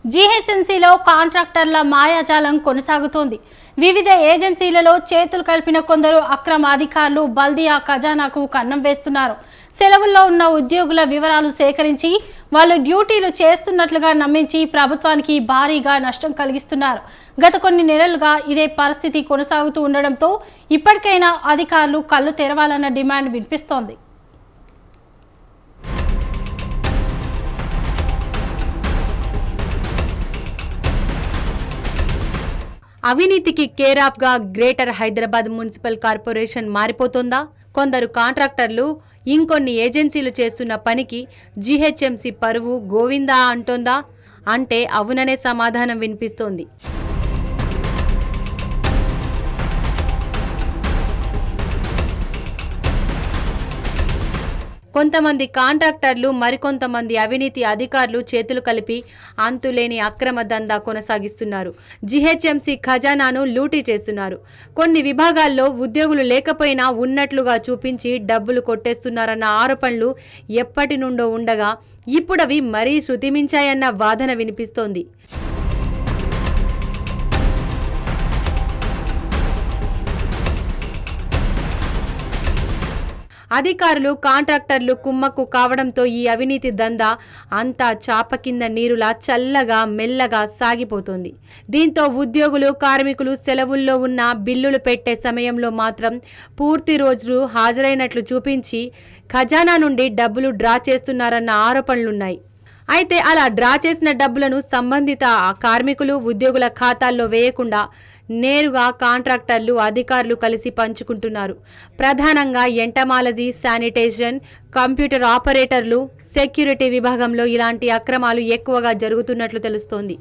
జీహెచ్ఎంసీలో కాంట్రాక్టర్ల మాయాజాలం కొనసాగుతోంది. వివిధ ఏజెన్సీలలో చేతులు కలిపిన కొందరు అక్రమ అధికారులు బల్దియా ఖజానాకు కన్నం వేస్తున్నారు. సెలవుల్లో ఉన్న ఉద్యోగుల వివరాలు సేకరించి వాళ్ళు డ్యూటీలు చేస్తున్నట్లుగా నమ్మించి ప్రభుత్వానికి భారీగా నష్టం కలిగిస్తున్నారు. గత కొన్ని నెలలుగా ఇదే పరిస్థితి కొనసాగుతూ ఉండడంతో ఇప్పటికైనా అధికారులు కళ్ళు తెరవాలన్న డిమాండ్ వినిపిస్తోంది. అవినీతికి కేర్ ఆఫ్ గా గ్రేటర్ హైదరాబాద్ మున్సిపల్ కార్పొరేషన్ మారిపోతుందా? కొందరు కాంట్రాక్టర్లు ఇంకొన్ని ఏజెన్సీలు చేస్తున్న పనికి జీహెచ్ఎంసీ పరువు గోవిందా అంటోందా అంటే అవుననే సమాధానం వినిపిస్తోంది. కొంతమంది కాంట్రాక్టర్లు మరికొంతమంది అవినీతి అధికారులు చేతులు కలిపి అంతులేని అక్రమ దందా కొనసాగిస్తున్నారు. జీహెచ్ఎంసీ ఖజానాను లూటీ చేస్తున్నారు. కొన్ని విభాగాల్లో ఉద్యోగులు లేకపోయినా ఉన్నట్లుగా చూపించి డబ్బులు కొట్టేస్తున్నారన్న ఆరోపణలు ఎప్పటి నుండో ఉండగా ఇప్పుడవి మరీ శృతిమించాయన్న వాదన వినిపిస్తోంది. అధికారులు కాంట్రాక్టర్లు కుమ్మక్కు కావడంతో ఈ అవినీతి దందా అంతా చాప కింద నీరులా చల్లగా మెల్లగా సాగిపోతుంది. దీంతో ఉద్యోగులు కార్మికులు సెలవుల్లో ఉన్న బిల్లులు పెట్టే సమయంలో మాత్రం పూర్తి రోజులు హాజరైనట్లు చూపించి ఖజానా నుండి డబ్బులు డ్రా చేస్తున్నారన్న ఆరోపణలున్నాయి. అయితే అలా డ్రా చేసిన డబ్బులను సంబంధిత కార్మికులు ఉద్యోగుల ఖాతాల్లో వేయకుండా నేరుగా కాంట్రాక్టర్లు అధికారులు కలిసి పంచుకుంటున్నారు. ప్రధానంగా ఎంటమాలజీ, శానిటేషన్, కంప్యూటర్ ఆపరేటర్లు, సెక్యూరిటీ విభాగంలో ఇలాంటి అక్రమాలు ఎక్కువగా జరుగుతున్నట్లు తెలుస్తోంది.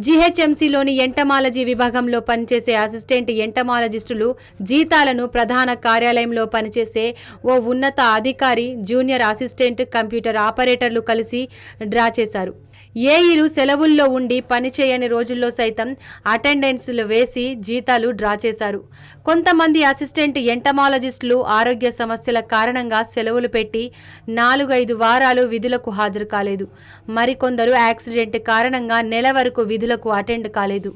జీహెచ్ఎంసీలోని ఎంటమాలజీ విభాగంలో పనిచేసే అసిస్టెంట్ ఎంటమాలజిస్టులు జీతాలను ప్రధాన కార్యాలయంలో పనిచేసే ఓ ఉన్నత అధికారి, జూనియర్ అసిస్టెంట్, కంప్యూటర్ ఆపరేటర్లు కలిసి డ్రా చేశారు. ఏఈలు సెలవుల్లో ఉండి పనిచేయని రోజుల్లో సైతం అటెండెన్స్లు వేసి జీతాలు డ్రా చేశారు. కొంతమంది అసిస్టెంట్ ఎంటమాలజిస్టులు ఆరోగ్య సమస్యల కారణంగా సెలవులు పెట్టి 4-5 వారాలు విధులకు హాజరు కాలేదు. మరికొందరు యాక్సిడెంట్ కారణంగా నెల వరకు విధులకు అటెండ్ కాలేదు.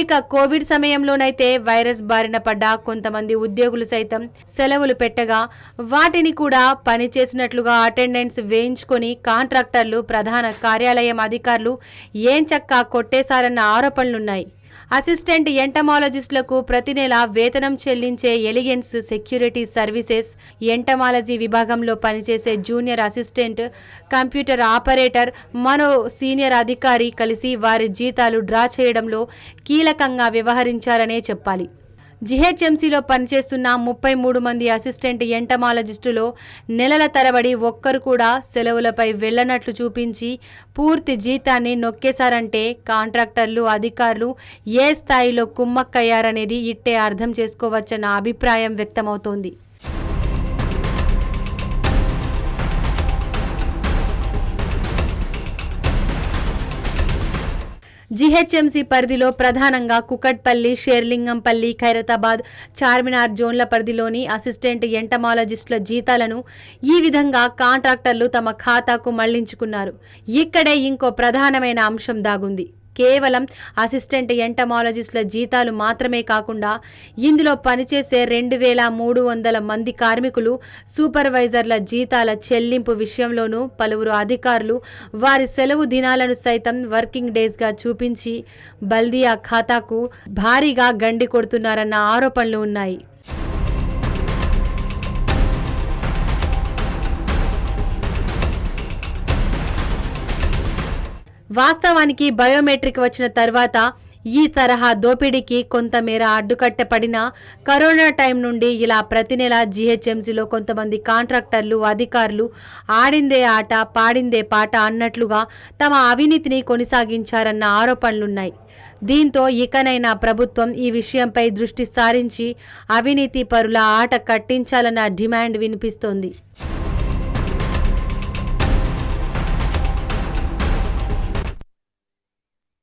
ఇక కోవిడ్ సమయంలోనైతే వైరస్ బారిన పడ్డ కొంతమంది ఉద్యోగులు సైతం సెలవులు పెట్టగా వాటిని కూడా పనిచేసినట్లుగా అటెండెన్స్ వేయించుకొని కాంట్రాక్టర్లు, ప్రధాన కార్యాలయం అధికారులు ఏంచక్కా కొట్టేశారన్న ఆరోపణలున్నాయి. అసిస్టెంట్ ఎంటమాలజిస్టులకు ప్రతి నెల వేతనం చెల్లించే ఎలిగెన్స్ సెక్యూరిటీ సర్వీసెస్, ఎంటమాలజీ విభాగంలో పనిచేసే జూనియర్ అసిస్టెంట్, కంప్యూటర్ ఆపరేటర్, మరో సీనియర్ అధికారి కలిసి వారి జీతాలు డ్రా చేయడంలో కీలకంగా వ్యవహరించారనే చెప్పాలి. జీహెచ్ఎంసీలో పనిచేస్తున్న 33 మంది అసిస్టెంట్ ఎంటమాలజిస్టులో నెలల తరబడి ఒక్కరు కూడా సెలవులపై వెళ్లనట్లు చూపించి పూర్తి జీతాన్ని నొక్కేశారంటే కాంట్రాక్టర్లు, అధికారులు ఏ స్థాయిలో కుమ్మక్కయ్యారనేది ఇట్టే అర్థం చేసుకోవచ్చన్న అభిప్రాయం వ్యక్తమవుతోంది. జీహెచ్ఎంసీ పరిధిలో ప్రధానంగా కుకట్పల్లి, షేర్లింగంపల్లి, ఖైరతాబాద్, చార్మినార్ జోన్ల పరిధిలోని అసిస్టెంట్ ఎంటమాలజిస్టుల జీతాలను ఈ విధంగా కాంట్రాక్టర్లు తమ ఖాతాకు మళ్లించుకున్నారు. ఇక్కడే ఇంకో ప్రధానమైన అంశం దాగుంది. కేవలం అసిస్టెంట్ ఎంటమాలజిస్టుల జీతాలు మాత్రమే కాకుండా ఇందులో పనిచేసే 2300 మంది కార్మికులు, సూపర్వైజర్ల జీతాల చెల్లింపు విషయంలోనూ పలువురు అధికారులు వారి సెలవు దినాలను సైతం వర్కింగ్ డేస్గా చూపించి బల్దియా ఖాతాకు భారీగా గండి కొడుతున్నారన్న ఆరోపణలు ఉన్నాయి. వాస్తవానికి బయోమెట్రిక్ వచ్చిన తర్వాత ఈ తరహా దోపిడీకి కొంతమేర అడ్డుకట్ట పడినా కరోనా టైం నుండి ఇలా ప్రతి నెల జీహెచ్ఎంసీలో కొంతమంది కాంట్రాక్టర్లు, అధికారులు ఆడిందే ఆట పాడిందే పాట అన్నట్లుగా తమ అవినీతిని కొనసాగించారన్న ఆరోపణలున్నాయి. దీంతో ఇకనైనా ప్రభుత్వం ఈ విషయంపై దృష్టి సారించి అవినీతి పరుల ఆట కట్టించాలన్న డిమాండ్ వినిపిస్తోంది.